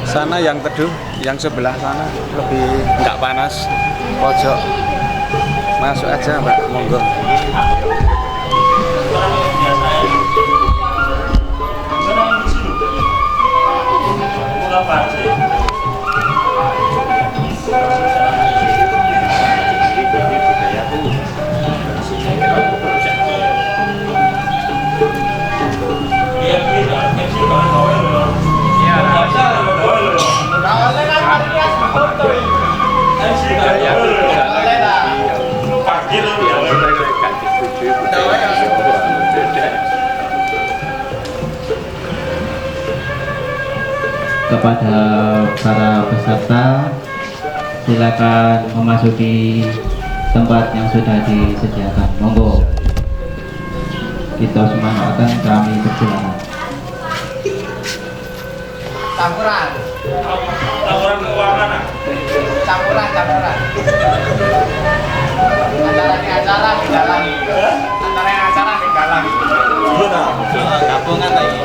Sana yang teduh, yang sebelah sana lebih nggak panas. Pojok masuk aja Mbak, monggo. Iya, kepada para peserta, silakan memasuki tempat yang sudah disediakan. Monggo kita semangatkan, kami persilakan. Campuran keuangan campuran antara ini acara di dalam gabungan lagi.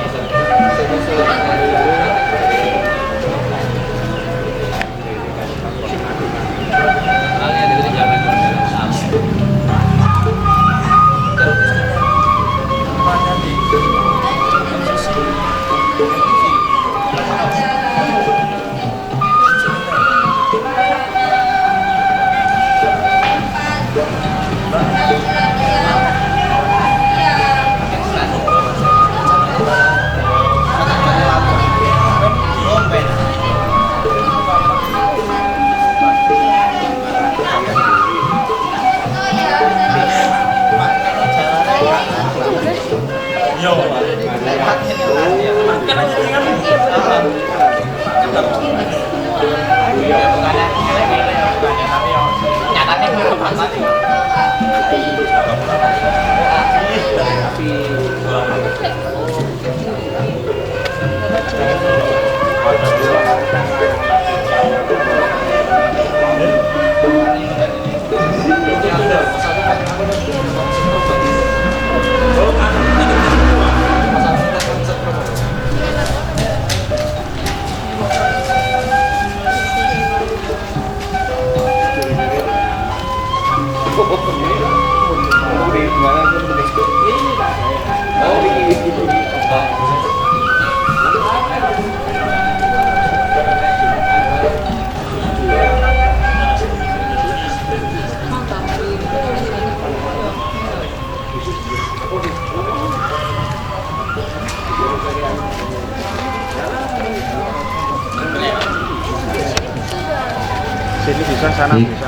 Sini bisa, sana bisa.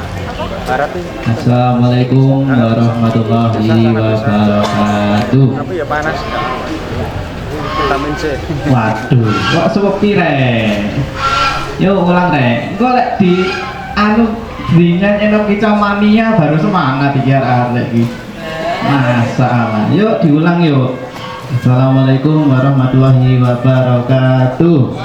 Barat nih. Assalamualaikum warahmatullahi wabarakatuh. Tapi ya panas. Vitamin C. Waduh, kok sepi rek. Yuk ulang rek. Engko lek di anu dengan enak mania baru semangat iki arek iki. Masalah. Yuk diulang yuk. Assalamualaikum warahmatullahi wabarakatuh.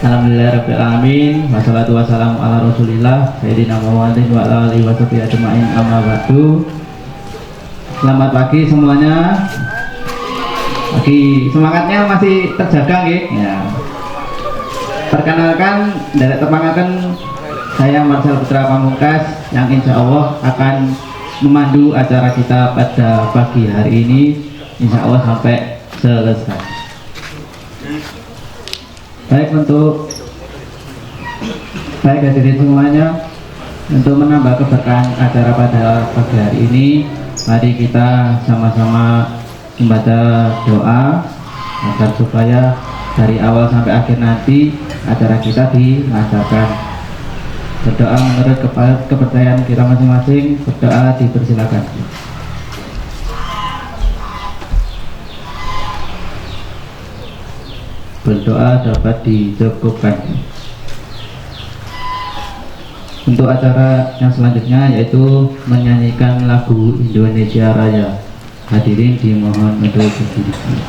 Alhamdulillahirrahmanirrahim. Wassalatu wassalamu ala rasulillah Sayyidina Muhammadin wa ala alihi washabihi ajma'in, amma ba'du. Selamat pagi semuanya. Pagi, semangatnya masih terjaga nggih? Ya. Perkenalkan, dari tepangaken saya Marcel Putra Pamungkas yang insya Allah akan memandu acara kita pada pagi hari ini, insya Allah sampai selesai. Baik hadirin semuanya, untuk menambah keberkahan acara pada pagi hari ini, mari kita sama-sama membaca doa agar supaya dari awal sampai akhir nanti acara kita dilancarkan. Berdoa menurut kepercayaan kita masing-masing. Berdoa dipersilakan. Berdoa dapat dicukupkan. Untuk acara yang selanjutnya yaitu menyanyikan lagu Indonesia Raya. Hadirin dimohon untuk berdiri.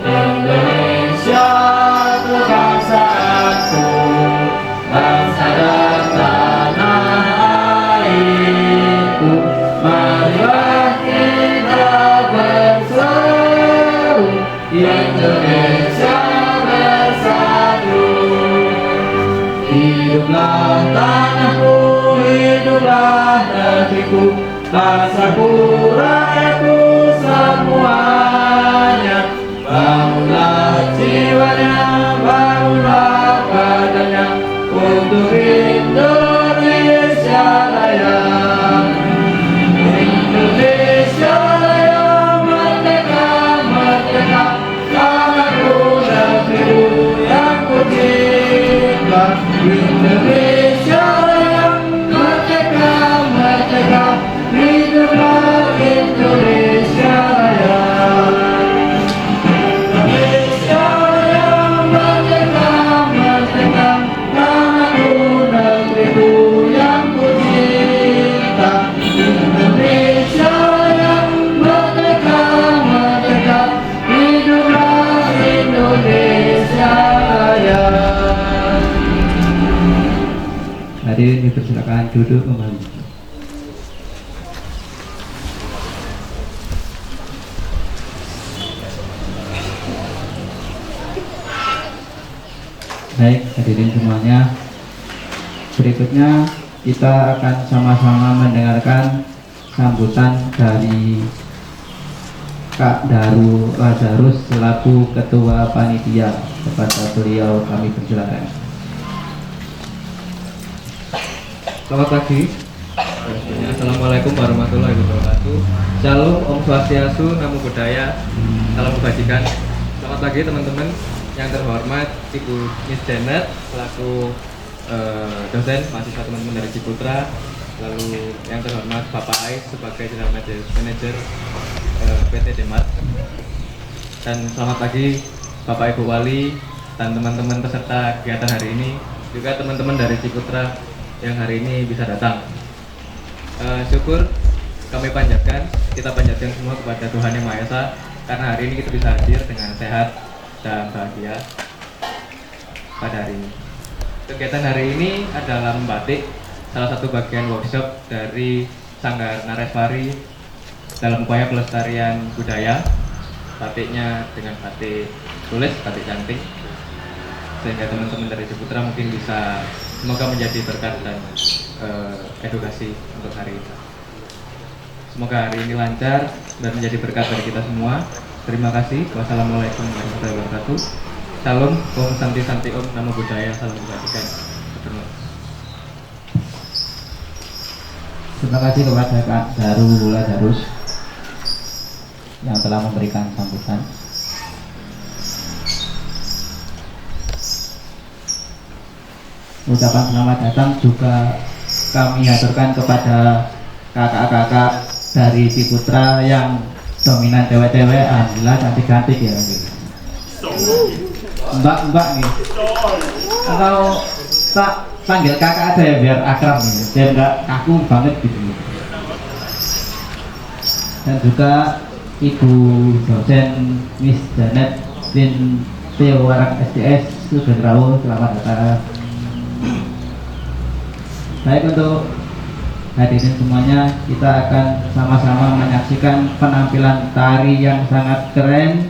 Indonesia, bangsa satu, bangsa dan Hiduplah tanahku, hiduplah negeriku, bangsaku, rakyatku semuanya. Bangunlah jiwanya, bangunlah badannya untuk Indonesia Raya. Indonesia Raya, merdeka, merdeka, tanahku, negeriku yang ku cinta. Indonesia Raya, merdeka, merdeka, hiduplah Indonesia Raya. Indonesia Raya, merdeka, merdeka, tanahku, negeriku yang ku cinta. Indonesia Raya, merdeka, merdeka, hiduplah Indonesia Raya. Hadirin dipersilakan duduk kembali. Baik, hadirin semuanya. Berikutnya kita akan sama-sama mendengarkan sambutan dari Kak Daru Lazarus selaku Ketua Panitia. Kepada beliau kami persilakan. Selamat pagi. Assalamualaikum warahmatullahi wabarakatuh. Shalom, Om Swastiastu, Namo Buddhaya, salam kebajikan. Selamat pagi teman-teman. Yang terhormat Ibu Miss Janet selaku dosen mahasiswa teman-teman dari Ciputra. Lalu yang terhormat Bapak Ais sebagai General Manager PT Demart. Dan selamat pagi Bapak Ibu Wali dan teman-teman peserta kegiatan hari ini, juga teman-teman dari Ciputra yang hari ini bisa datang. Syukur kami panjatkan, kita panjatkan semua kepada Tuhan Yang Maha Esa karena hari ini kita bisa hadir dengan sehat dan bahagia pada hari ini. Kegiatan hari ini adalah membatik, salah satu bagian workshop dari Sanggar Nareswari dalam upaya pelestarian budaya. Batiknya dengan batik tulis, batik cantik, sehingga teman-teman dari Ciputra mungkin bisa semoga menjadi berkat dan edukasi untuk hari ini. Semoga hari ini lancar dan menjadi berkat bagi kita semua. Terima kasih. Wassalamualaikum warahmatullahi wabarakatuh. Salam, Om Santi Santi Om, Namo Buddhaya, salam kebajikan. Terima kasih kepada Kak Daru Lazarus yang telah memberikan sambutan. Ucapan selamat datang juga kami aturkan kepada kakak-kakak dari Ciputra yang dominan cewek-cewek. Alhamdulillah cantik-cantik ya. Mbak nih. Atau tak panggil kakak aja ya biar akrab nih, biar nggak kaku banget gitu. Dan juga Ibu dosen Miss Janet Binti Warak SDS Subendrawo, selamat datang. Baik, untuk hadirin semuanya, kita akan sama-sama menyaksikan penampilan tari yang sangat keren,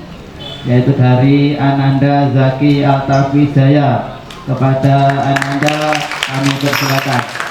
yaitu dari Ananda Zaki Altafijaya. Kepada Ananda kami persilakan.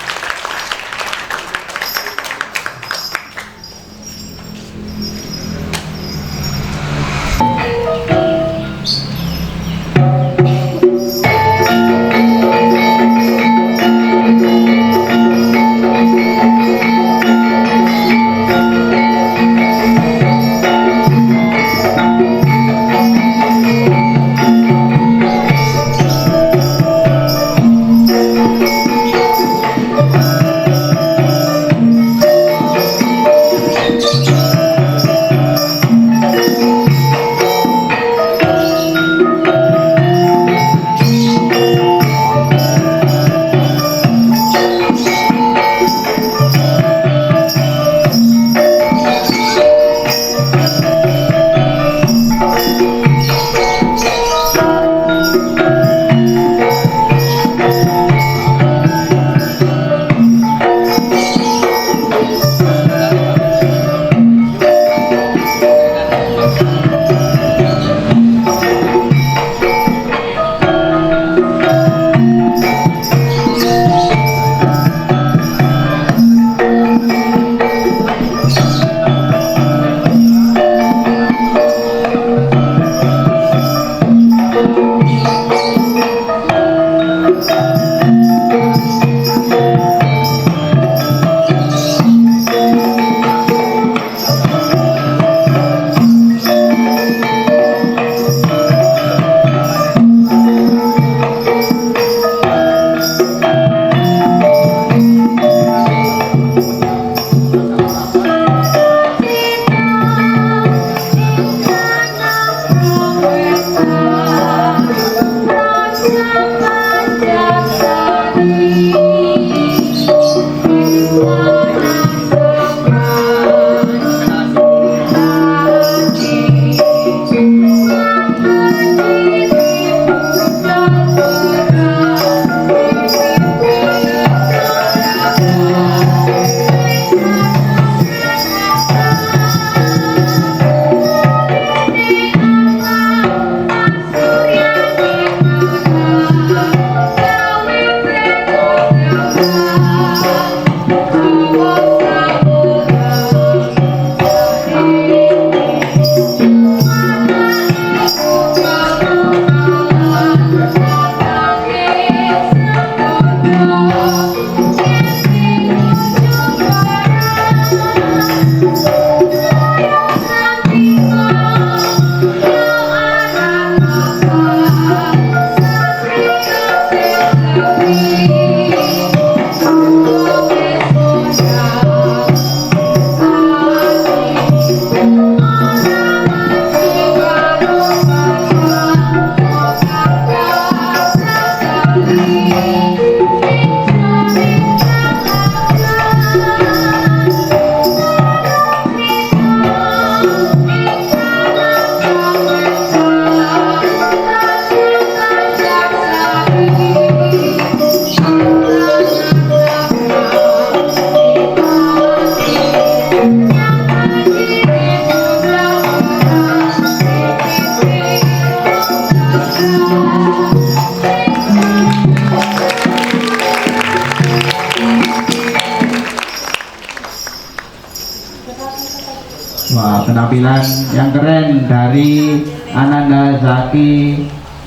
Wah, penampilan yang keren dari Ananda Zaki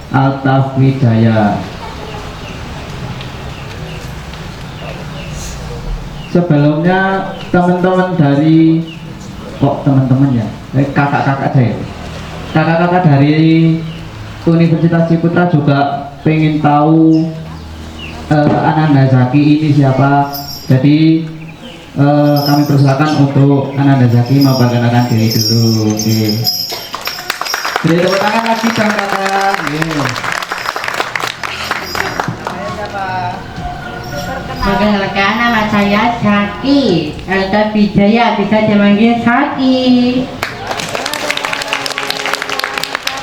Altaf Wijaya. Sebelumnya teman-teman dari teman-teman ya, kakak-kakak saya, kakak-kakak dari Universitas Ciputra juga pengen tahu Ananda Zaki ini siapa. Jadi kami persilakan untuk Ananda Zaki memperkenalkan diri dulu. Oke. Beri tepuk tangan lagi dong kakak. Perkenalkan, nama saya Zaki Altaf Wijaya, bisa dipanggil Zaki.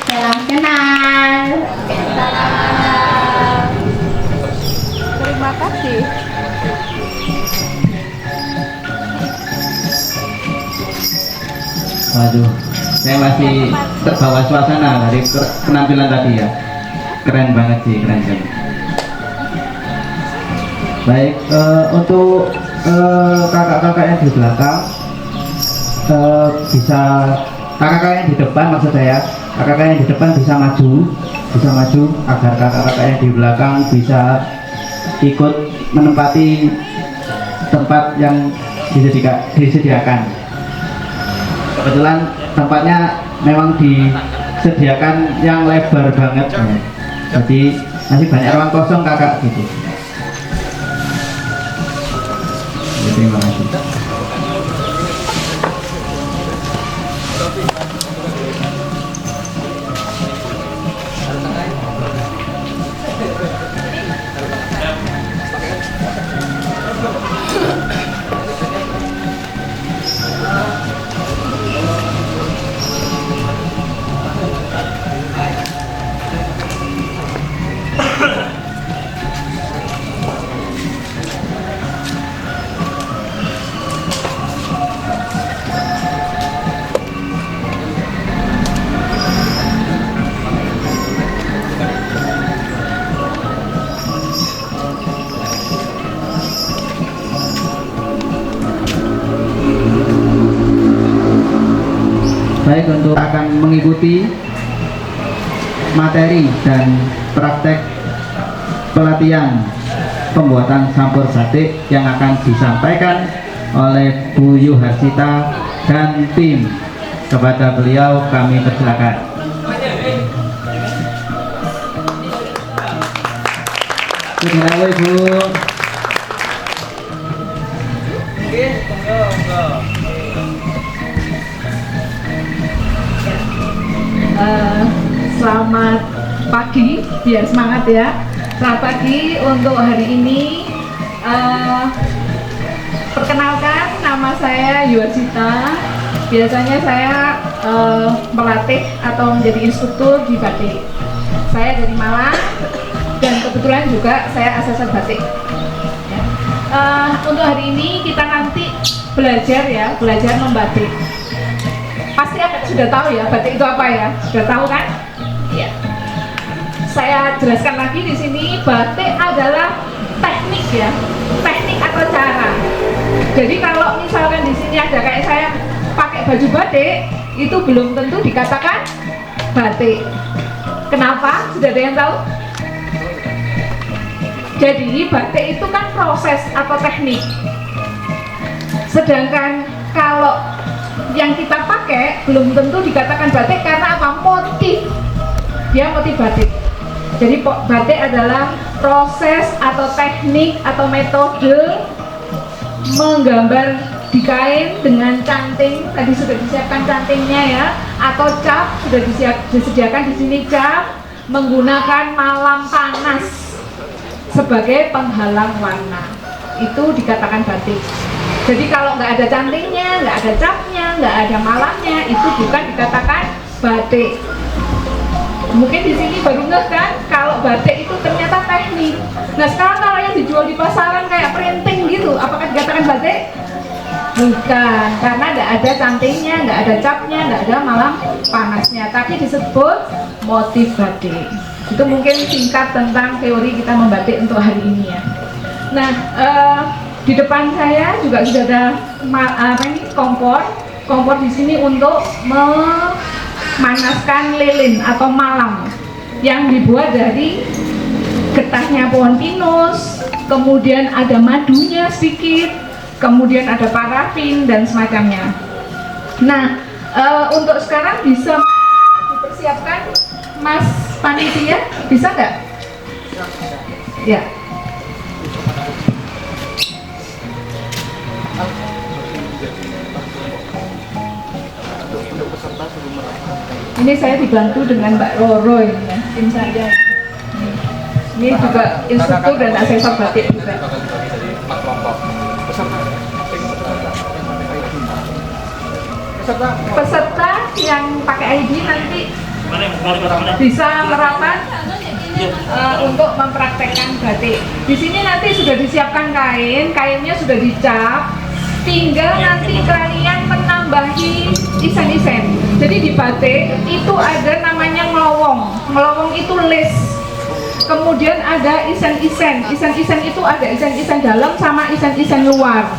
Salam kenal. Terima kasih. Waduh, saya masih terbawa suasana dari penampilan tadi ya. Keren banget sih, keren banget. Baik, untuk kakak-kakak yang di belakang bisa, kakak-kakak yang di depan maksud saya, kakak-kakak yang di depan bisa maju agar kakak-kakak yang di belakang bisa ikut menempati tempat yang disediakan. Kebetulan tempatnya memang disediakan yang lebar banget ya. Jadi masih banyak ruang kosong kakak gitu. Ya, terima kasih. Baik, untuk akan mengikuti materi dan praktek pelatihan pembuatan sampur batik yang akan disampaikan oleh Bu Yuharsita dan tim. Kepada beliau kami persilakan. Silakan Bu. Selamat pagi, biar semangat ya. Selamat pagi untuk hari ini. Perkenalkan, nama saya Yuharsita. Biasanya saya melatih atau menjadi instruktur di batik. Saya dari Malang dan kebetulan juga saya asesor batik. Ya. Untuk hari ini kita nanti belajar membatik. Pasti sudah tahu ya batik itu apa ya? Sudah tahu kan? Iya. Saya jelaskan lagi di sini, batik adalah teknik ya, teknik atau cara. Jadi kalau misalkan di sini ada kayak saya pakai baju batik, itu belum tentu dikatakan batik. Kenapa? Sudah ada yang tahu? Jadi batik itu kan proses atau teknik. Sedangkan kalau yang kita pakai belum tentu dikatakan batik karena apa? Motif. Dia motif batik. Jadi batik adalah proses atau teknik atau metode menggambar di kain dengan canting. Tadi sudah disiapkan cantingnya ya, atau cap sudah disediakan di sini cap, menggunakan malam panas sebagai penghalang warna. Itu dikatakan batik. Jadi kalau nggak ada cantingnya, nggak ada capnya, nggak ada malamnya, itu bukan dikatakan batik. Mungkin di sini baru ngeh kan kalau batik itu ternyata teknik. Nah sekarang kalau yang dijual di pasaran kayak printing gitu, apakah dikatakan batik? Bukan, karena nggak ada cantingnya, nggak ada capnya, nggak ada malam panasnya, tapi disebut motif batik. Itu mungkin singkat tentang teori kita membatik untuk hari ini ya. Nah, di depan saya juga sudah ada kompor di sini untuk memanaskan lilin atau malam yang dibuat dari getahnya pohon pinus, kemudian ada madunya sedikit, kemudian ada parafin dan semacamnya. Nah, untuk sekarang bisa dipersiapkan, Mas Panitia, bisa nggak? Ya. Ini saya dibantu dengan Mbak Roro ini ya, tim saya. Ini juga instruktur dan asesor batik juga. Peserta yang pakai ID nanti bisa merapat untuk mempraktekkan batik. Di sini nanti sudah disiapkan kain, kainnya sudah dicap, tinggal nanti kalian menambahi isen-isen. Jadi di batik itu ada namanya ngelowong. Ngelowong itu list. Kemudian ada isen-isen. Isen-isen itu ada isen-isen dalam sama isen-isen luar.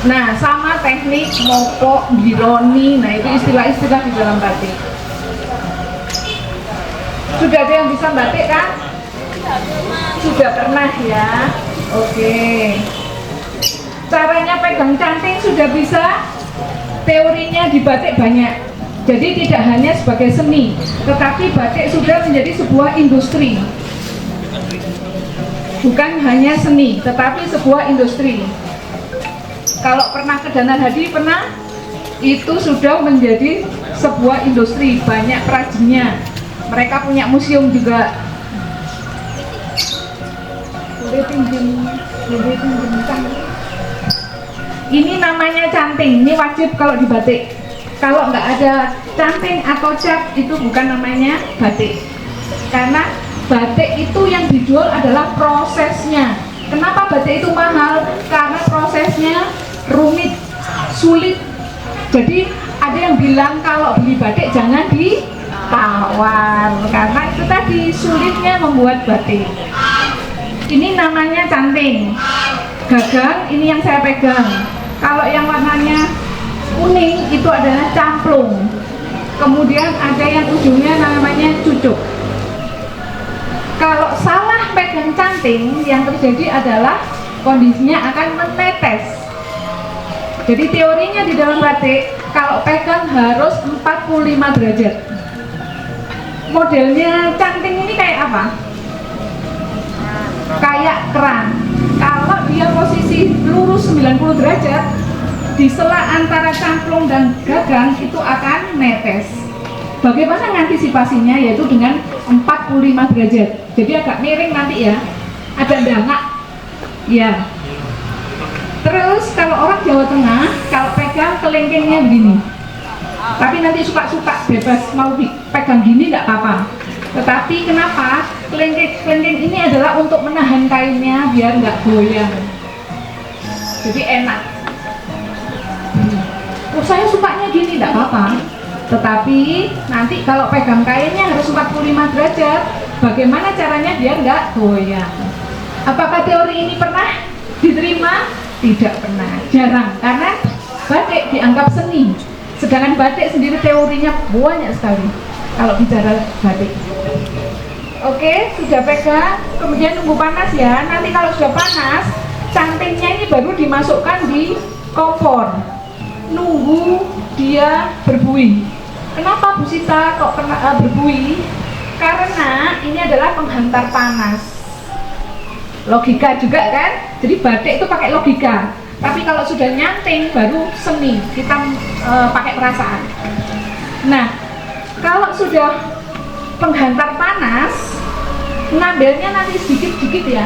Nah, sama teknik mopok, bironi. Nah, itu istilah-istilah di dalam batik. Sudah ada yang bisa batik kan? Sudah pernah ya? Oke. Caranya pegang canting sudah bisa. Teorinya di batik banyak. Jadi tidak hanya sebagai seni, tetapi batik sudah menjadi sebuah industri. Bukan hanya seni, tetapi sebuah industri. Kalau pernah ke Dana Hadi, pernah? Itu sudah menjadi sebuah industri, banyak perajinnya. Mereka punya museum juga. Ini namanya canting, ini wajib kalau di batik. Kalau nggak ada canting atau cap, itu bukan namanya batik. Karena batik itu yang dijual adalah prosesnya. Kenapa batik itu mahal? Karena prosesnya rumit, sulit. Jadi ada yang bilang kalau beli batik jangan ditawar, karena itu tadi sulitnya membuat batik. Ini namanya canting. Gagang, ini yang saya pegang. Kalau yang warnanya kuning itu adalah camplung. Kemudian ada yang ujungnya namanya cucuk. Kalau salah pegang canting, yang terjadi adalah kondisinya akan menetes. Jadi teorinya di dalam batik, kalau pegang harus 45 derajat. Modelnya canting ini kayak apa? Kayak keran. Kalau dia posisi lurus 90 derajat, di sela antara camplung dan gagang itu akan netes. Bagaimana mengantisipasinya? Yaitu dengan 45 derajat. Jadi agak miring nanti ya. Ada dangak. Ya. Terus kalau orang Jawa Tengah, kalau pegang kelingkingnya begini. Tapi nanti suka-suka bebas mau pegang gini nggak apa-apa. Tetapi kenapa? Kelingking ini adalah untuk menahan kainnya biar nggak goyang. Jadi enak. Saya sukanya gini, nggak apa-apa. Tetapi nanti kalau pegang kainnya harus 45 derajat. Bagaimana caranya biar nggak goyang? Apakah teori ini pernah diterima? Tidak pernah, jarang. Karena batik dianggap seni. Sedangkan batik sendiri teorinya banyak sekali. Kalau bicara batik. Oke, sudah pegang. Kemudian nunggu panas ya. Nanti kalau sudah panas, cantingnya ini baru dimasukkan di kompor. Nunggu dia berbuih. Kenapa Bu Sita kok kena berbuih? Karena ini adalah penghantar panas. Logika juga kan? Jadi batik itu pakai logika. Tapi kalau sudah nyanting baru seni, kita pakai perasaan. Nah, kalau sudah penghantar panas, ngambilnya nanti sedikit-sedikit ya.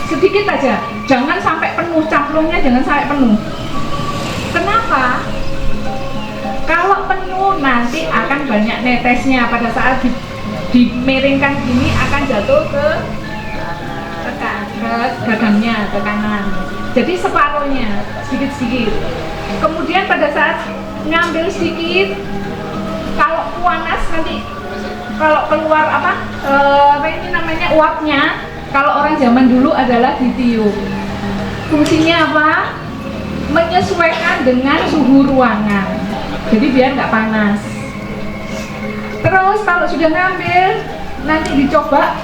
Sedikit aja, jangan sampai penuh, camplungnya jangan sampai penuh. Kenapa? Kalau penuh nanti akan banyak netesnya, pada saat dimiringkan gini akan jatuh ke gadangnya, ke kanan. Jadi separuhnya, sedikit-sedikit. Kemudian pada saat ngambil sedikit, kalau panas nanti, kalau keluar apa ini namanya uapnya, kalau orang zaman dulu adalah ditiup. Fungsinya apa? Menyesuaikan dengan suhu ruangan. Jadi biar nggak panas. Terus kalau sudah ngambil, nanti dicoba.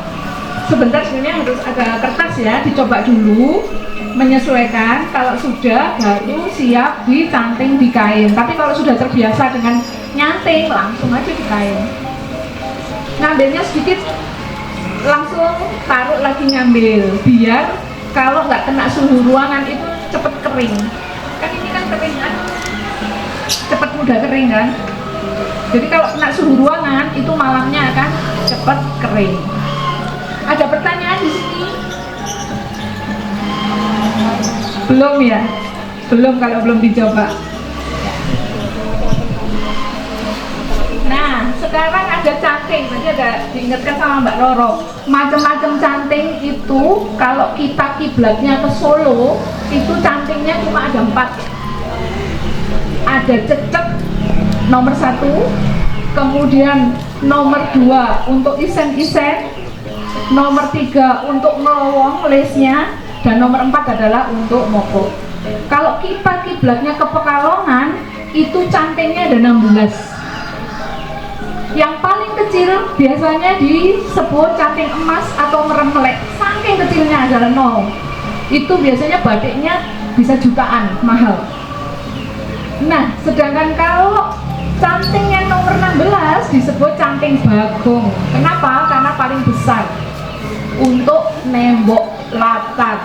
Sebentar, sebenarnya harus ada kertas ya, dicoba dulu, menyesuaikan. Kalau sudah, baru siap dicanting di kain. Tapi kalau sudah terbiasa dengan nyanting, langsung aja di kain. Ngambilnya sedikit, langsung taruh lagi ngambil. Biar kalau nggak kena suhu ruangan itu cepet kering. Kan ini kan kering kan, cepet mudah kering kan. Jadi kalau kena suhu ruangan itu malamnya akan cepet kering. Ada pertanyaan di sini? Belum ya? Belum kalau belum dicoba. Nah, sekarang ada canting. Tadi ada diingatkan sama Mbak Roro. Macam-macam canting itu kalau kita kiblatnya ke Solo, itu cantingnya cuma ada 4. Ada cecek nomor 1, kemudian nomor 2 untuk isen-isen, nomor 3 untuk melowong lesnya, dan nomor 4 adalah untuk moko. Kalau kita kiblatnya ke Pekalongan, itu cantingnya ada 16. Yang paling kecil biasanya disebut canting emas atau meremlek. Saking kecilnya adalah 0. Itu biasanya batiknya bisa jutaan, mahal. Nah, sedangkan kalau cantingnya nomor 16 disebut canting bagong. Kenapa? Karena paling besar untuk nembok latar.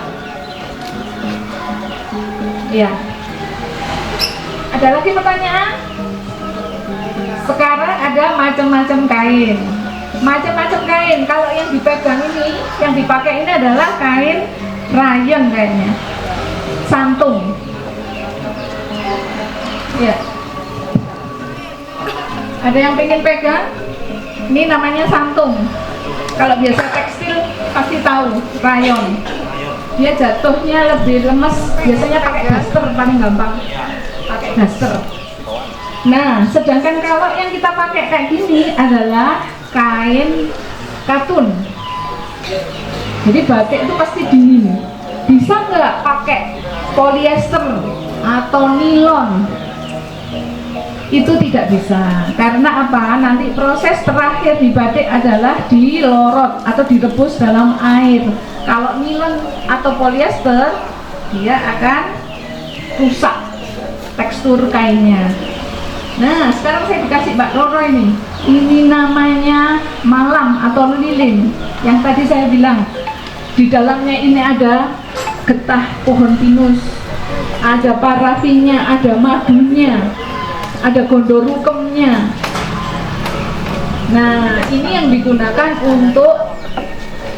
Ya. Ada lagi pertanyaan? Sekarang ada macam-macam kain. Macam-macam kain. Kalau yang dipegang ini, yang dipakai ini adalah kain rayon kayaknya. Santung. Ya. Ada yang pengen pegang? Ini namanya santung. Kalau biasa tekstil pasti tahu, rayon. Dia jatuhnya lebih lemes, biasanya pakai daster paling gampang. Pakai daster. Nah, sedangkan kalau yang kita pakai kayak gini adalah kain katun. Jadi batik itu pasti dingin. Bisa nggak pakai polyester atau nilon? Itu tidak bisa. Karena apa? Nanti proses terakhir di batik adalah dilorot atau direbus dalam air. Kalau nilon atau polyester, dia akan rusak tekstur kainnya. Nah, sekarang saya dikasih Mbak Roro ini. Ini namanya malam atau lilin. Yang tadi saya bilang, di dalamnya ini ada getah pohon pinus, ada parafinnya, ada madunya, ada gondorukemnya. Nah, ini yang digunakan untuk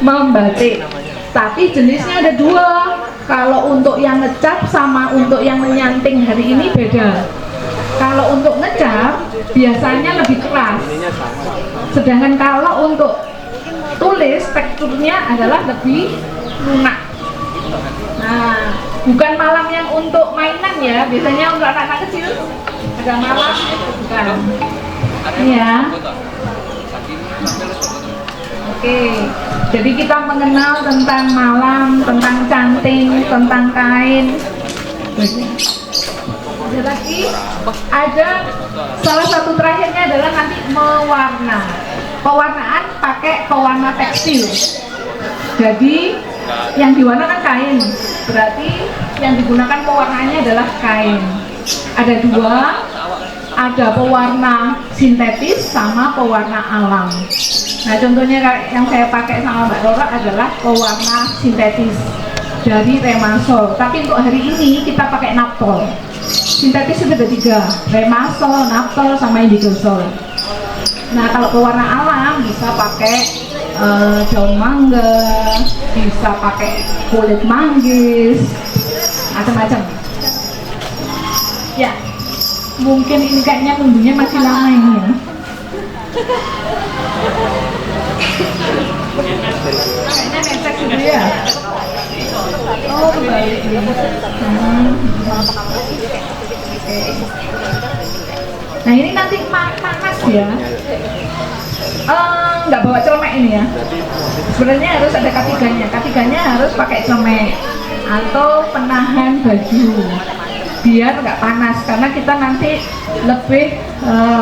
membatik. Tapi jenisnya ada 2. Kalau untuk yang ngecap sama untuk yang menyanting hari ini beda. Kalau untuk ngecap biasanya lebih keras. Sedangkan kalau untuk tulis teksturnya adalah lebih lunak. Nah, bukan malam yang untuk mainan ya. Biasanya untuk anak-anak kecil ada malam, bukan. Iya. Oke, jadi kita mengenal tentang malam, tentang canting, tentang kain. Ada lagi, ada salah satu terakhirnya adalah nanti mewarna. Pewarnaan pakai pewarna tekstil. Jadi yang diwarnakan kain, berarti yang digunakan pewarnanya adalah kain. Ada 2, ada pewarna sintetis sama pewarna alam. Nah, contohnya yang saya pakai sama Mbak Roro adalah pewarna sintetis dari Remasol. Tapi untuk hari ini kita pakai Naptol. Sintetis sudah ada 3, Remasol, Naptol, sama Indigosol. Nah, kalau pewarna alam bisa pakai daun mangga, bisa pakai kulit manggis, macam-macam. Ya, mungkin ini kayaknya nunggunya masih lama ini ya. Kayaknya mesek dulu ya. Oh, kembali. Nah, ini nanti panas ya. Nggak bawa celemek ini ya. Sebenarnya harus ada katiganya. Katiganya harus pakai celemek atau penahan baju biar nggak panas, karena kita nanti lebih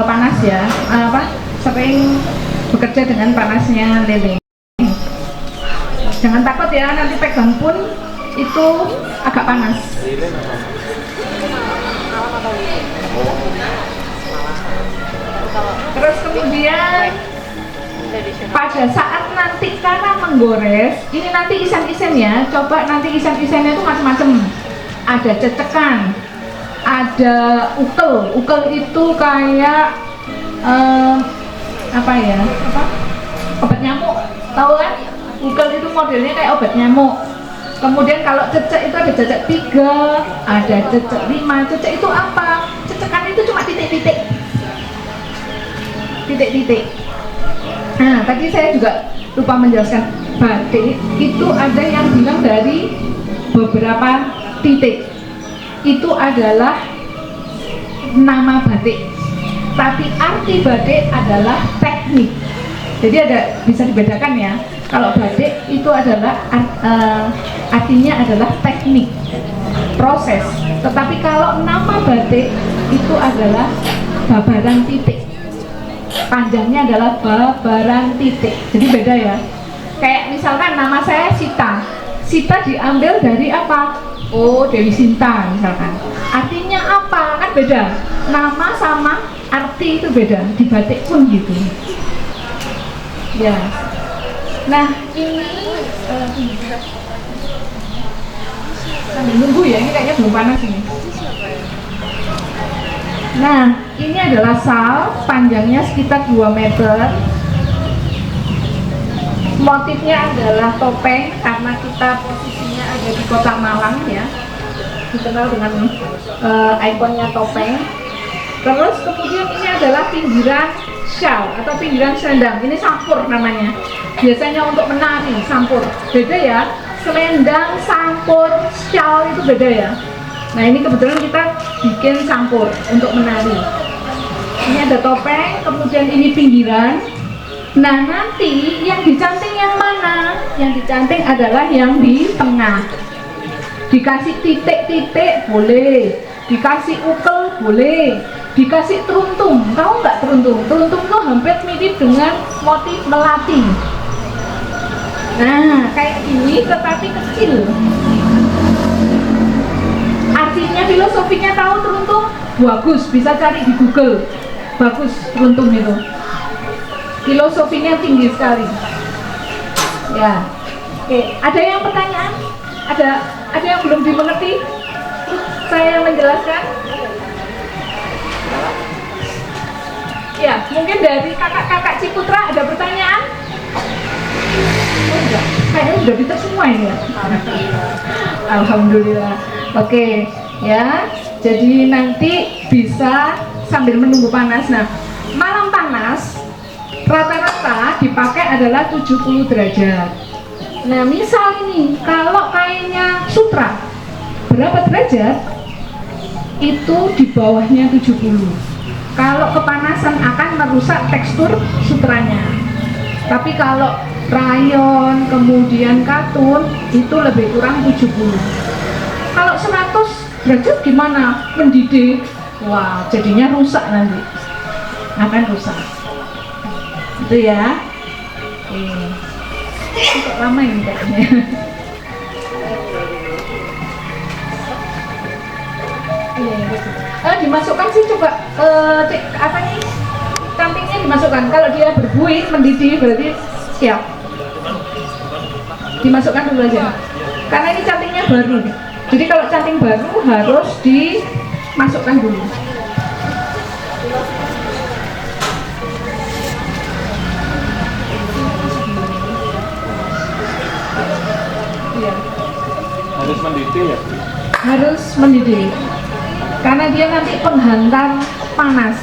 panas ya, sering bekerja dengan panasnya lele. Jangan takut ya, nanti pegang pun itu agak panas. Terus kemudian pada saat nanti karena menggores, ini nanti isen-isen ya, coba nanti isen-isennya itu macam-macam. Ada cecekan, ada ukel. Ukel itu kayak obat nyamuk, tahu kan? Ukel itu modelnya kayak obat nyamuk. Kemudian kalau cecek itu ada cecek 3, ada cecek 5. Cecek itu apa? Cecekan itu cuma titik-titik. Nah, tadi saya juga lupa menjelaskan, batik itu ada yang bilang dari beberapa titik. Itu adalah nama batik. Tapi arti batik adalah teknik. Jadi bisa dibedakan ya. Kalau batik itu adalah artinya adalah teknik, proses. Tetapi kalau nama batik itu adalah babaran titik. Panjangnya adalah babaran titik. Jadi beda ya. Kayak misalkan nama saya Sita. Sita diambil dari apa? Oh, Dewi Sinta misalkan. Artinya apa? Kan beda. Nama sama arti itu beda. Di batik pun gitu. Ya. Nah, ini sambil nunggu ya, ini kayaknya belum panas ini. Nah, ini adalah sal, panjangnya sekitar 2 meter. Motifnya adalah topeng, karena kita posisinya ada di Kota Malang ya, dikenal dengan ikonnya topeng. Terus kemudian ini adalah pinggiran shawl atau pinggiran selendang. Ini sampur namanya. Biasanya untuk menari sampur. Beda ya. Selendang, sampur, shawl itu beda ya. Nah, ini kebetulan kita bikin sampur untuk menari. Ini ada topeng, kemudian ini pinggiran. Nah, nanti yang dicanting yang mana? Yang dicanting adalah yang di tengah. Dikasih titik-titik boleh, dikasih ukel boleh, dikasih teruntung. Tahu nggak teruntung? Teruntung tuh hampir mirip dengan motif melati. Nah, kayak gini tetapi kecil. Artinya, filosofinya tahu teruntung? Bagus, bisa cari di Google. Bagus teruntung itu. Filosofinya tinggi sekali. Ya. Oke, ada yang pertanyaan? Ada yang belum dimengerti? Saya menjelaskan. Ya, mungkin dari kakak-kakak Ciputra ada pertanyaan? Oh, enggak. Kayaknya sudah bisa semua ini ya. Alhamdulillah. Oke, ya. Jadi nanti bisa sambil menunggu panas. Nah, malam panas rata-rata dipakai adalah 70 derajat. Nah, misal ini kalau kainnya sutra berapa derajat? Itu di bawahnya 70. Kalau kepanasan akan merusak tekstur sutranya. Tapi kalau rayon, kemudian katun, itu lebih kurang 70. Kalau 100 derajat gimana? Mendidih. Wah, jadinya rusak nanti. Akan rusak. Itu ya. Kok lama ini kayaknya. Iya, gitu. dimasukkan sih coba apa nih? Cantingnya dimasukkan. Kalau dia berbuih, mendidih berarti siap. Dimasukkan dulu aja. Karena ini cantingnya baru. Jadi kalau canting baru harus dimasukkan dulu. Iya. Harus mendidih ya? Harus mendidih. Karena dia nanti penghantar panas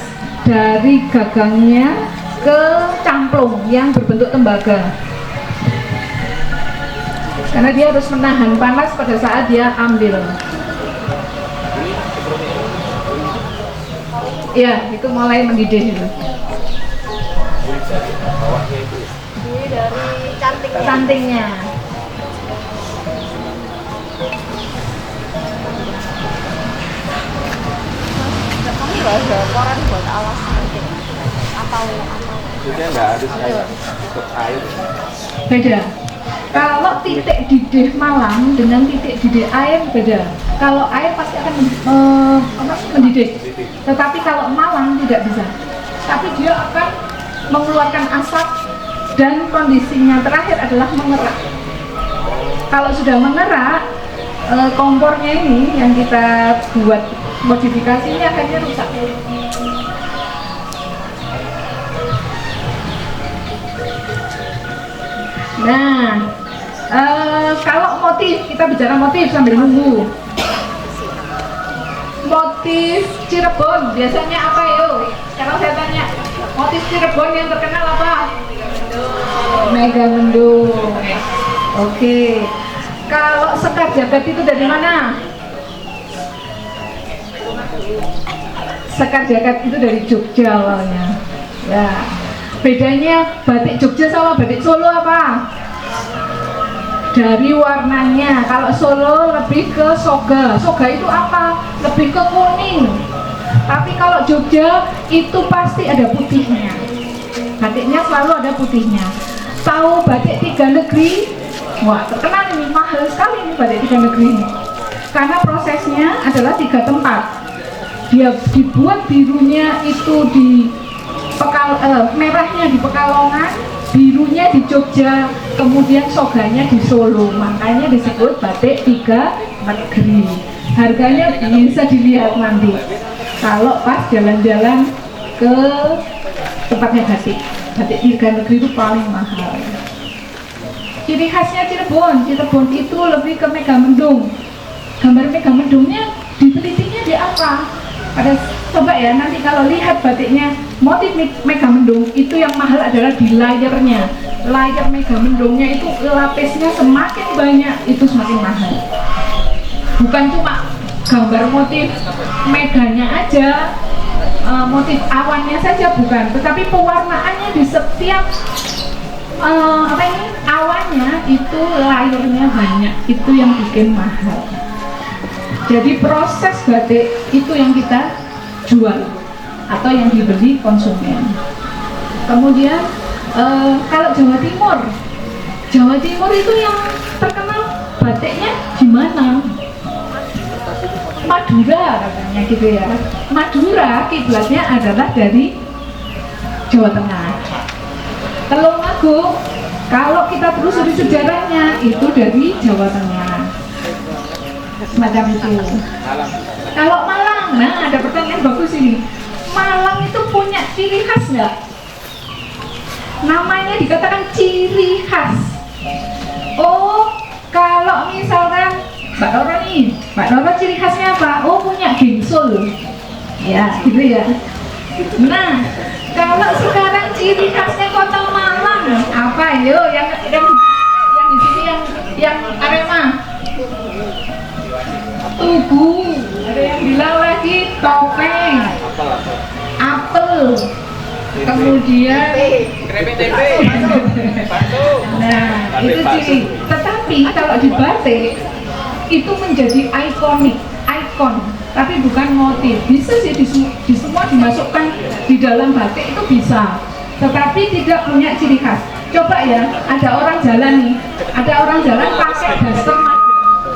dari gagangnya ke camplung yang berbentuk tembaga. Karena dia harus menahan panas pada saat dia ambil. Ya, itu mulai mendidih itu. Ini dari cantingnya. Cantingnya. Kamu nggak ada koran buat alas mungkin atau Jadi nggak harus kayak ikut air. Beda. Kalau titik didih malam dengan titik didih air beda. Kalau air pasti akan mendidih. Tetapi kalau malam tidak bisa. Tapi dia akan mengeluarkan asap dan kondisinya terakhir adalah mengerak. Kalau sudah mengerak, kompornya ini yang kita buat modifikasi ini akhirnya rusak. Nah, kalau motif, kita bicara motif sambil nunggu. Motif Cirebon biasanya apa yo? Sekarang saya tanya, motif Cirebon yang terkenal apa? Megamendung. Oke. Kalau Sekar Jagad itu dari mana? Sekar Jagad itu dari Jogja awalnya. Ya. Bedanya batik Jogja sama batik Solo apa? Dari warnanya. Kalau Solo lebih ke soga. Soga itu apa? Lebih ke kuning. Tapi kalau Jogja itu pasti ada putihnya. Batiknya selalu ada putihnya. Tahu batik Tiga Negeri? Wah, terkenal ini, mahal sekali ini batik Tiga Negeri ini. Karena prosesnya adalah 3 tempat. Dia dibuat birunya itu di merahnya di Pekalongan, birunya di Jogja, kemudian soganya di Solo. Makanya disebut batik Tiga Negeri. Harganya bisa dilihat nanti kalau pas jalan-jalan ke tempatnya batik. Batik Tiga Negeri itu paling mahal. Ciri khasnya Cirebon itu lebih ke Megamendung. Gambar Megamendungnya ditelitinya di apa? Coba ya nanti kalau lihat batiknya motif Megamendung itu yang mahal adalah di layernya. Layer Megamendungnya itu lapisnya semakin banyak itu semakin mahal. Bukan cuma gambar motif meganya aja, motif awannya saja bukan, tetapi pewarnaannya di setiap awannya itu layernya banyak, itu yang bikin mahal. Jadi proses batik itu yang kita jual atau yang dibeli konsumen. Kemudian kalau Jawa Timur itu yang terkenal batiknya gimana? Madura katanya gitu ya. Madura kiblatnya adalah dari Jawa Tengah. Tulungagung kalau kita telusuri sejarahnya itu dari Jawa Tengah. Semacam itu. Kalau Malang, nah ada pertanyaan bagus ini. Malang itu punya ciri khas nggak? Namanya dikatakan ciri khas. Oh, kalau misalkan Mbak Nora nih, Mbak Nora ciri khasnya apa? Oh, punya gengsul. Ya, gitu ya. Nah, kalau sekarang ciri khasnya Kota Malang apa? Yo, yang di sini yang Arema. Tugu, ada yang bilang lagi topeng, apel, kemudian nah itu ciri. Tetapi kalau di batik itu menjadi ikon, tapi bukan motif. Bisa sih di semua dimasukkan di dalam batik itu bisa, tetapi tidak punya ciri khas. Coba ya, ada orang jalan pakai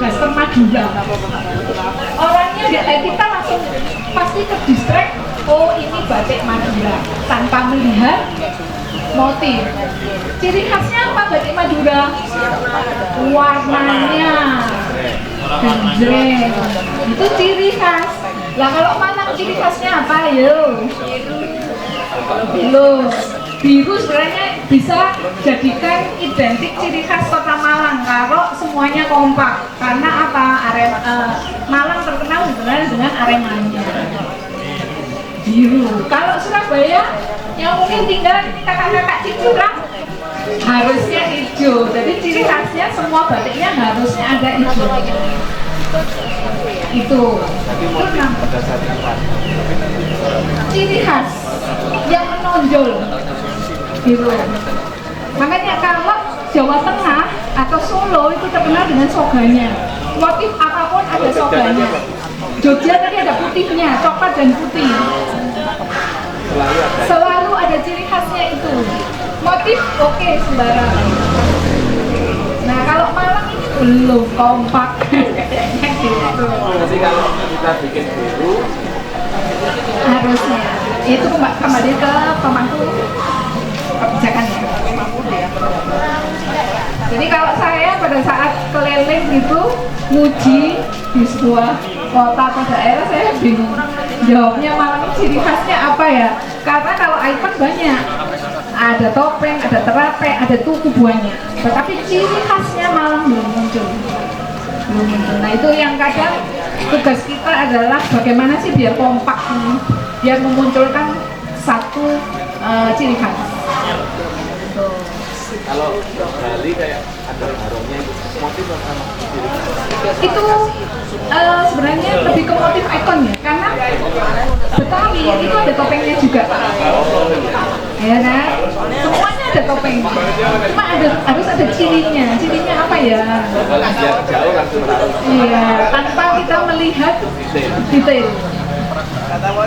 daster Madura. Orangnya kita langsung pasti terdistract, oh ini batik Madura, tanpa melihat motif. Ciri khasnya apa batik Madura? Warnanya genjreng, itu ciri khas. Lah kalau Malang ciri khasnya apa yo? Loh, biru sebenarnya bisa jadikan identik ciri khas kota Malang kalau semuanya kompak. Karena apa? Malang terkenal sebenarnya dengan Aremanya. Biru. Kalau Surabaya yang mungkin tinggal ini kakak-kakak Cicurang harusnya hijau. Jadi ciri khasnya semua batiknya harusnya ada hijau. Itu ciri khas yang menonjol gitu. Makanya kalau Jawa Tengah atau Solo itu terkenal dengan soganya, motif apapun ada soganya. Jogja tadi ada putihnya, coklat dan putih, selalu ada ciri khasnya itu. Motif oke, sembarang. Nah kalau Malang ini belum kompak kayaknya gitu. Jadi kalau kita bikin biru Harusnya itu kembali ke pemangku kebijakan ya. Jadi kalau saya pada saat keliling itu nguji di sebuah kota atau daerah, saya bingung jawabnya Malang ciri khasnya apa ya, karena kalau ikon banyak, ada topeng, ada terape, ada tuku buahnya, tetapi ciri khasnya Malang belum muncul. Nah itu yang kadang tugas kita adalah bagaimana sih biar kompak ini, biar memunculkan satu ciri khas. kalau Bali kayak ada harumnya itu motif sama ciri khas. Itu sebenarnya lebih ke motif ikon ya, karena Betawi itu ada topengnya juga, ya kan? Semuanya ada topeng, cuma harus ada cirinya. Cirinya apa ya? Biar jauh langsung tahu. Iya, tanpa kita melihat detail.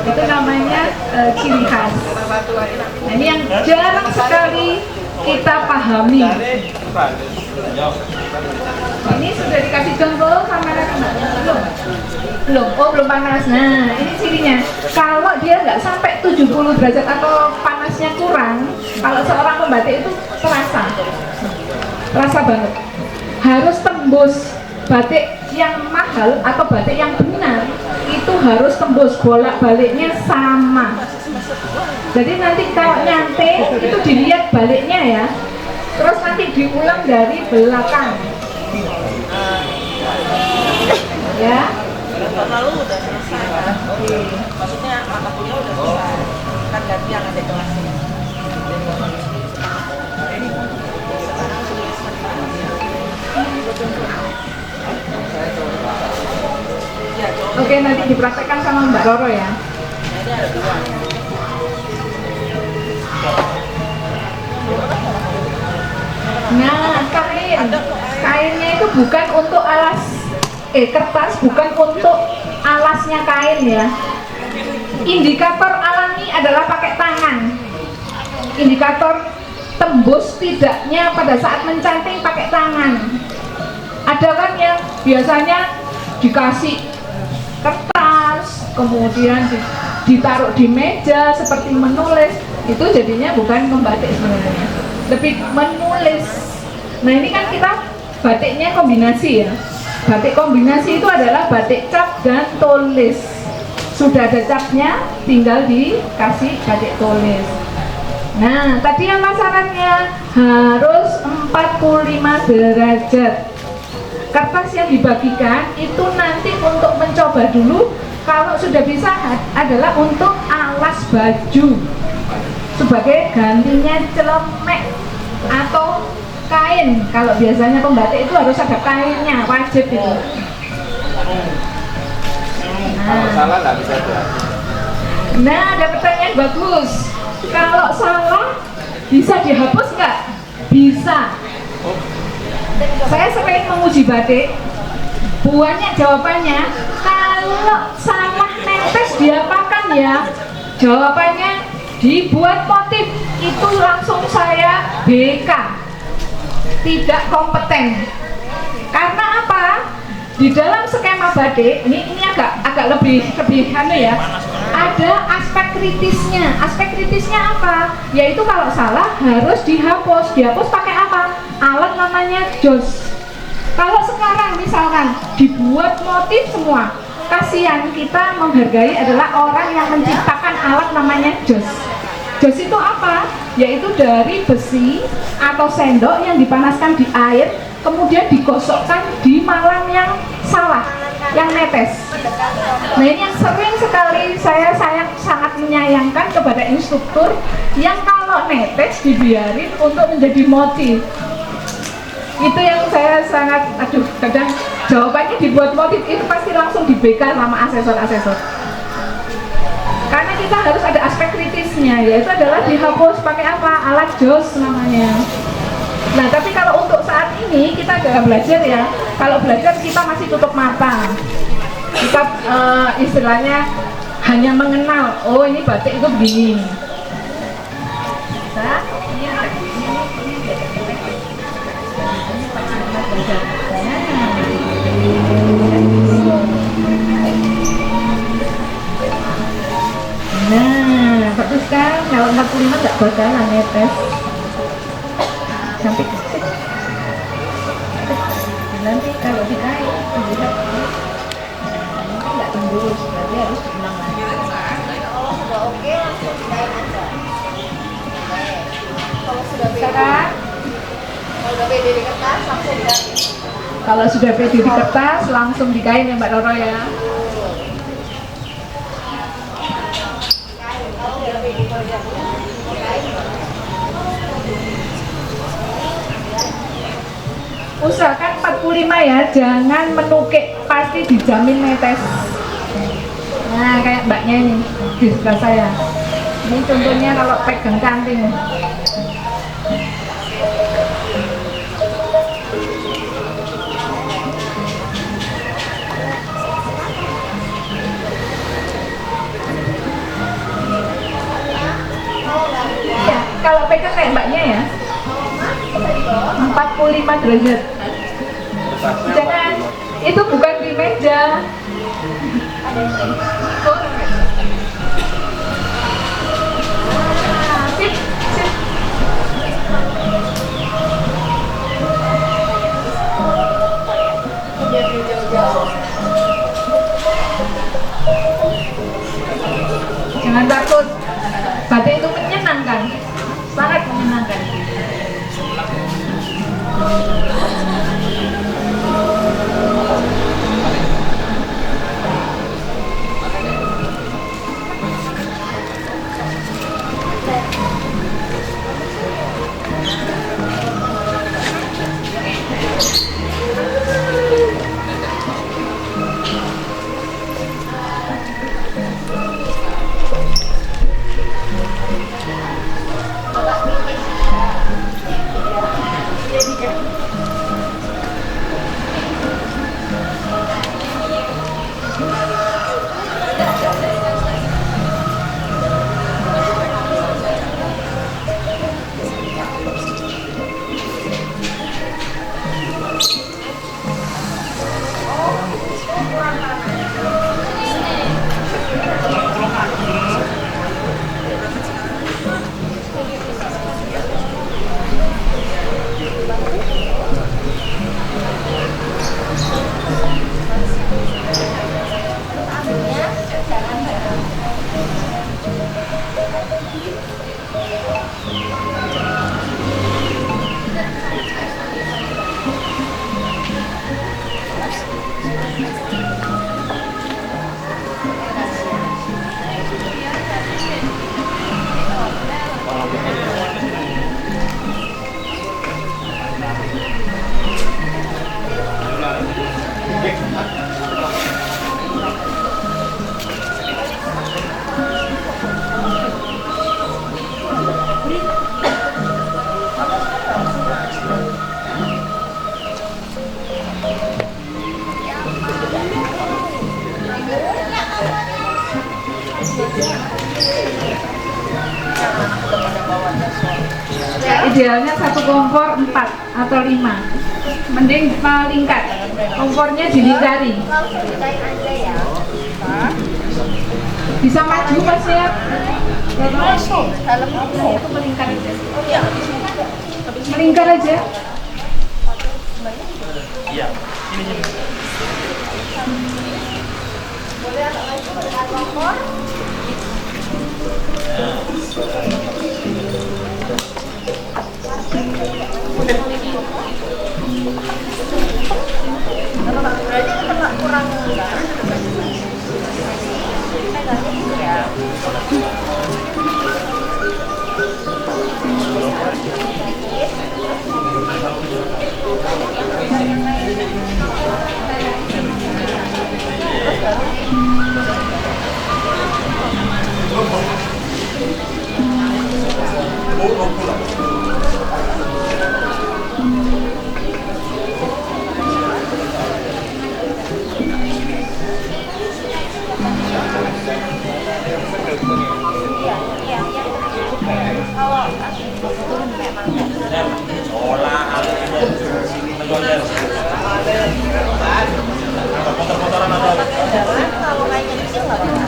Itu namanya ciri khas. Nah, ini yang jarang sekali kita pahami. Ini sudah dikasih jengkol sama belum? Belum, oh belum panas. Nah ini cirinya, kalau dia nggak sampai 70 derajat atau panasnya kurang, kalau seorang pembatik itu terasa banget. Harus tembus. Batik yang mahal atau batik yang benar itu harus tembus, bolak-baliknya sama. Jadi nanti kalau nyantai itu dilihat baliknya ya, terus nanti diulang dari belakang ya. Tahun lalu udah selesai. Maksudnya makapunya udah selesai. Kan ganti yang ada kelasnya. Oke, nanti dipraktekkan sama Mbak Roro ya. Jadi ada dua. Nah, kainnya itu bukan untuk alas kertas, bukan untuk alasnya kain ya. Indikator alami adalah pakai tangan. Indikator tembus tidaknya pada saat mencanting pakai tangan. Ada kan yang biasanya dikasih kertas, kemudian ditaruh di meja seperti menulis, itu jadinya bukan membatik sebenarnya, lebih menulis. Nah ini kan kita batiknya kombinasi ya. Batik kombinasi itu adalah batik cap dan tulis. Sudah ada capnya, tinggal dikasih batik tulis. Nah tadi yang masakannya harus 45 derajat. Kertas yang dibagikan itu nanti untuk mencoba dulu. Kalau sudah bisa adalah untuk alas baju, sebagai gantinya celemek atau kain. Kalau biasanya pembatik itu harus ada kainnya, wajib itu. Kalau salah nggak bisa buat. Nah ada pertanyaan bagus. Kalau salah bisa dihapus nggak? Bisa. Saya sering menguji batik, banyak jawabannya. Kalau salah netes diapakan ya? Jawabannya dibuat motif, itu langsung saya BK, tidak kompeten. Karena apa? Di dalam skema batik ini agak agak lebih anu ya. Ada aspek kritisnya. Aspek kritisnya apa? Yaitu kalau salah harus dihapus. Dihapus pakai apa? Alat namanya JOS. Kalau sekarang misalkan dibuat motif semua, kasihan, kita menghargai adalah orang yang menciptakan alat namanya JOS. JOS itu apa? Yaitu dari besi atau sendok yang dipanaskan di air, kemudian digosokkan di malam yang salah, yang netes. Nah ini yang sering sekali saya sangat menyayangkan kepada instruktur yang kalau netes dibiarin untuk menjadi motif. Itu yang saya sangat, kadang jawabannya dibuat motif itu pasti langsung di BK sama asesor-asesor. Karena kita harus ada aspek kritisnya, yaitu adalah dihapus pakai apa? Alat JOS namanya. Nah tapi kalau untuk saat ini kita gak belajar ya. Kalau belajar kita masih tutup mata. Kita istilahnya hanya mengenal, oh ini batik itu begini. Nah, ini ada ini nah, bagus kan? Kalau 45 nggak bakalan netes sampai kecil. Nanti kalau dikain lihat nggak tembus, berarti harus diulang lagi. Kalau sudah oke langsung dikain aja. Kalau sudah Bisa kan? Kalau udah pede di kertas langsung dikain. Kalau sudah pede di kertas langsung dikain ya Mbak Roro ya. Kalau udah pede kerja dikain. Usahakan 45 ya, jangan menukik, pasti dijamin netes. Nah kayak mbaknya ini di sebelah saya. Ini contohnya kalau pegang kanting. Iya, kalau pegang kayak mbaknya ya 45 derajat. Jangan, itu bukan di meja. Sip, sip. Jangan takut, batik itu menyenangkan, sangat menyenangkan. Idealnya satu kompor 4 atau 5, mending melingkar, kompornya dilingkari. Langsung dikain aja ya. apa? Bisa maju Mas ya? Masuk dalam itu. Itu melingkar aja. Oh iya. Melingkar aja. Boleh agak maju dengan kompor. Berarti kena kurang enggak? Pegangnya gitu ya. Iya, iya, iya. Kalau turun memang. Kalau kayaknya kecil nggak apa-apa.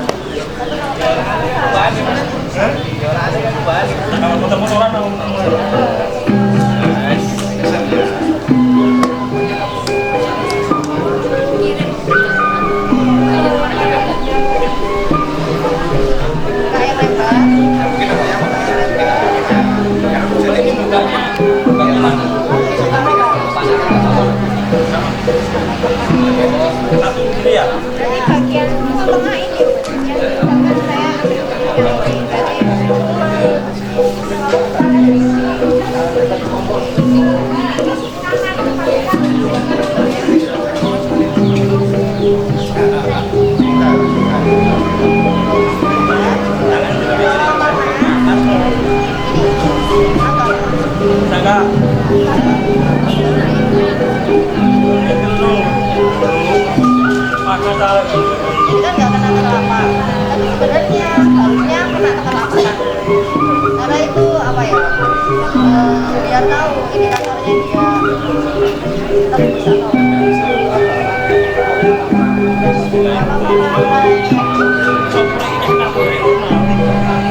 Kayak lebar. Jadi bagian tengah ini jangan saya ini kan nggak kena telapak, tapi sebenarnya harusnya kena telapak. Karena itu apa ya? Biar tahu indikatornya dia. Tapi bisa tahu. Terus jangan terlalu pegangnya di tengah.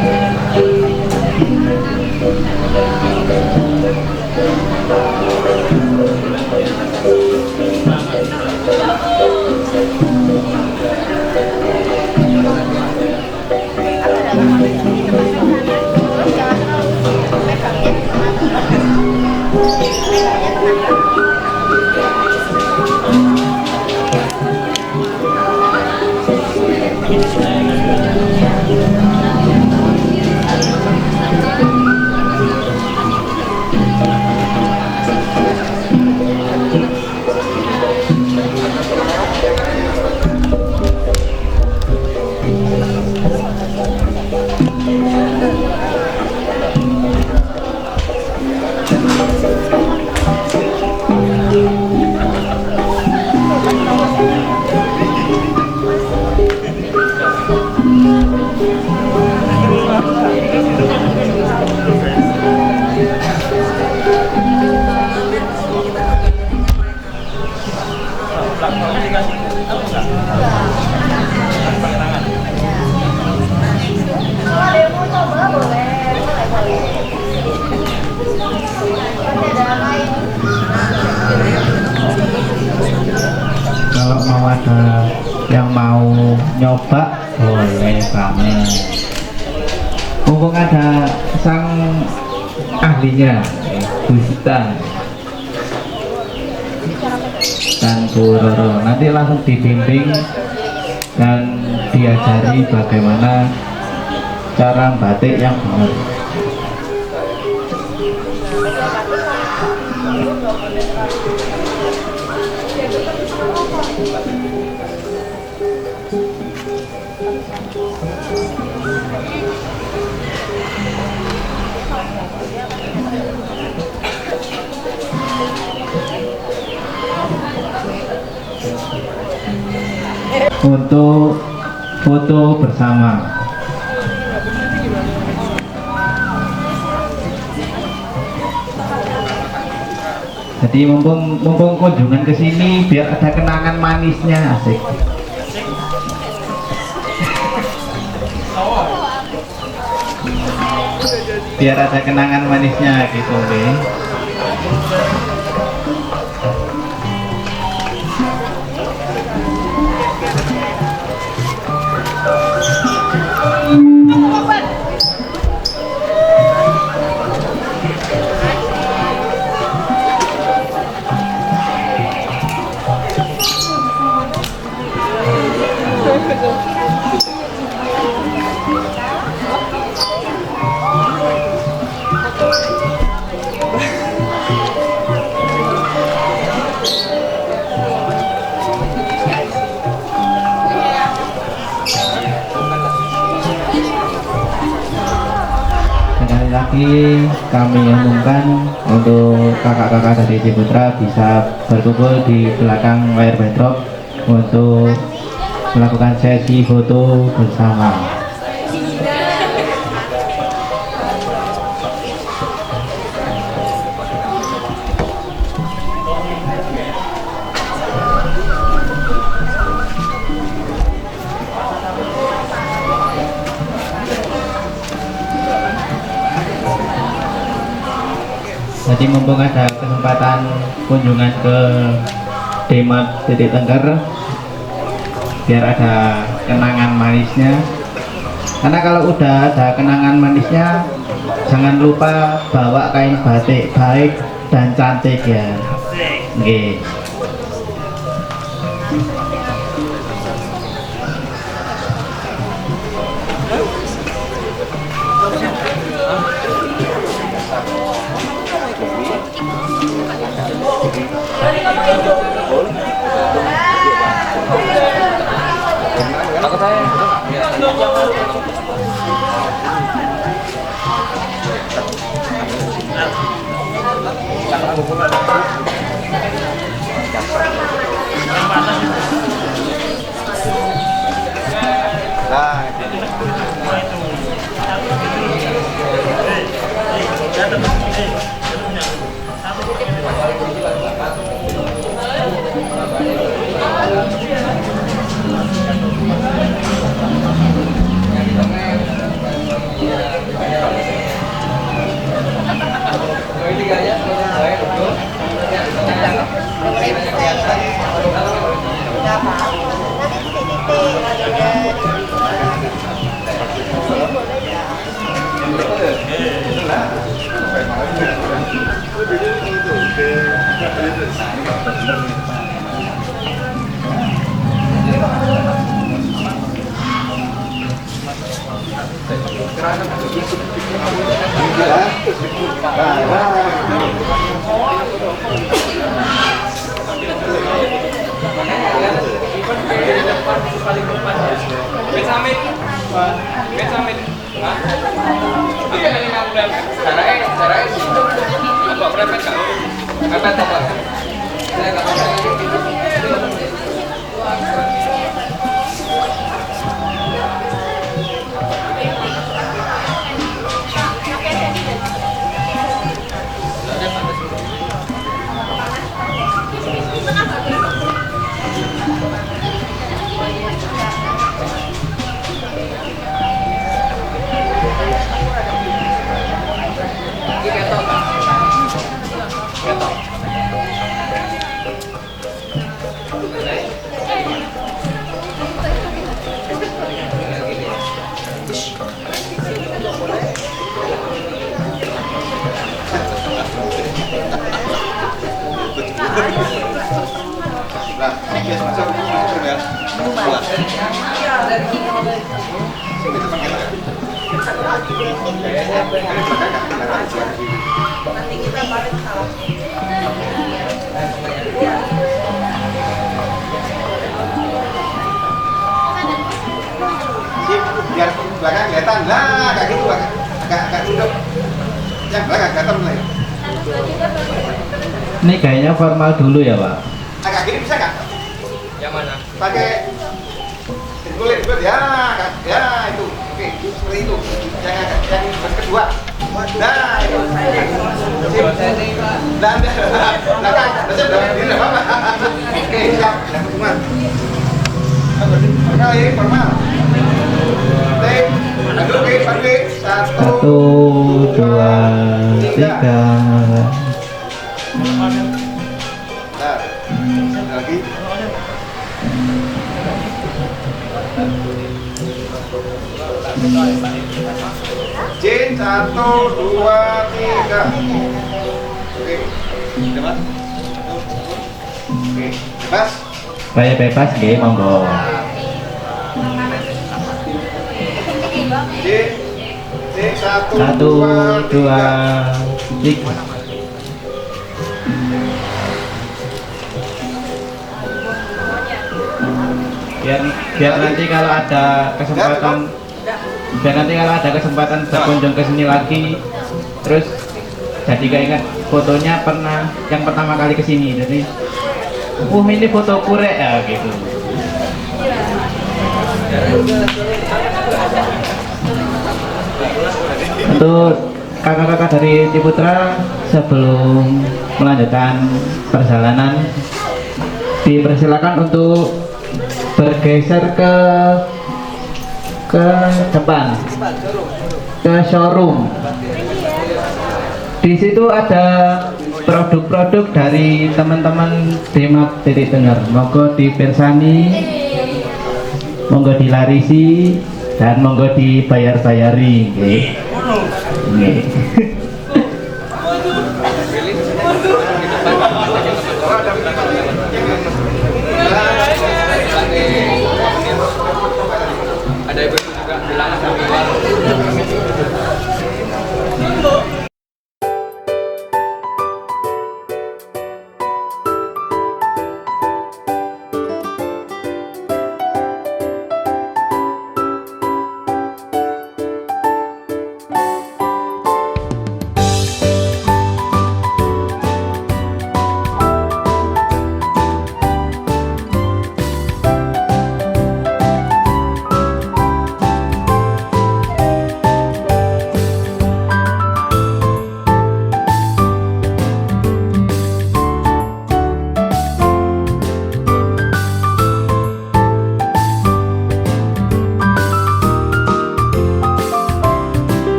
Pegangnya tengah. Kalau ada yang mau coba boleh. Masih ada lain. Kalau mau ada yang mau nyoba boleh banget. Mumpung ada sang ahlinya, Bu Sita dan Bu Roro, nanti langsung dibimbing dan diajari bagaimana cara batik yang benar. Untuk foto bersama. Jadi mumpung kunjungan ke sini biar ada kenangan manisnya, asik. biar ada kenangan manisnya gitu nih. Sekali lagi kami umumkan untuk kakak-kakak dari Ciputra bisa berkumpul di belakang layar backdrop untuk melakukan sesi foto bersama. Jadi mumpung ada kesempatan kunjungan ke Demat Titik Tengger, biar ada kenangan manisnya. Karena kalau udah ada kenangan manisnya, jangan lupa bawa kain batik baik dan cantik ya. Oke. Biar belakang kelihatan lah, kayak gitu agak duduk. Yang belakang kelihatan mulai. Ini kayaknya formal dulu ya Pak. Agak gini bisa nggak? Yang mana? Pakai kulit ya, ya itu. Oke, seperti itu. Yang kedua. Nah, itu. Dan belakang, belakang diri apa? Oke, siap. Yang kedua. Kali formal. Oke, satu, 2, 3. Nah, lagi. Jin 1, 2, 3. Oke, bebas. Oke, bebas. Saya bebas nggih, monggo. Jin, Jin 1, 1, 2, 3. Biar nanti kalau ada kesempatan berkunjung ke sini lagi, terus jadi keinget fotonya yang pertama kali ke sini, jadi ini foto kurek ya gitu. Untuk kakak-kakak dari Ciputra, sebelum melanjutkan perjalanan, dipersilakan untuk bergeser ke depan, ke showroom. Di situ ada produk-produk dari teman-teman Demat Titik Tengger. Monggo dipersani, monggo dilarisi, dan monggo dibayar-bayari. Nggih.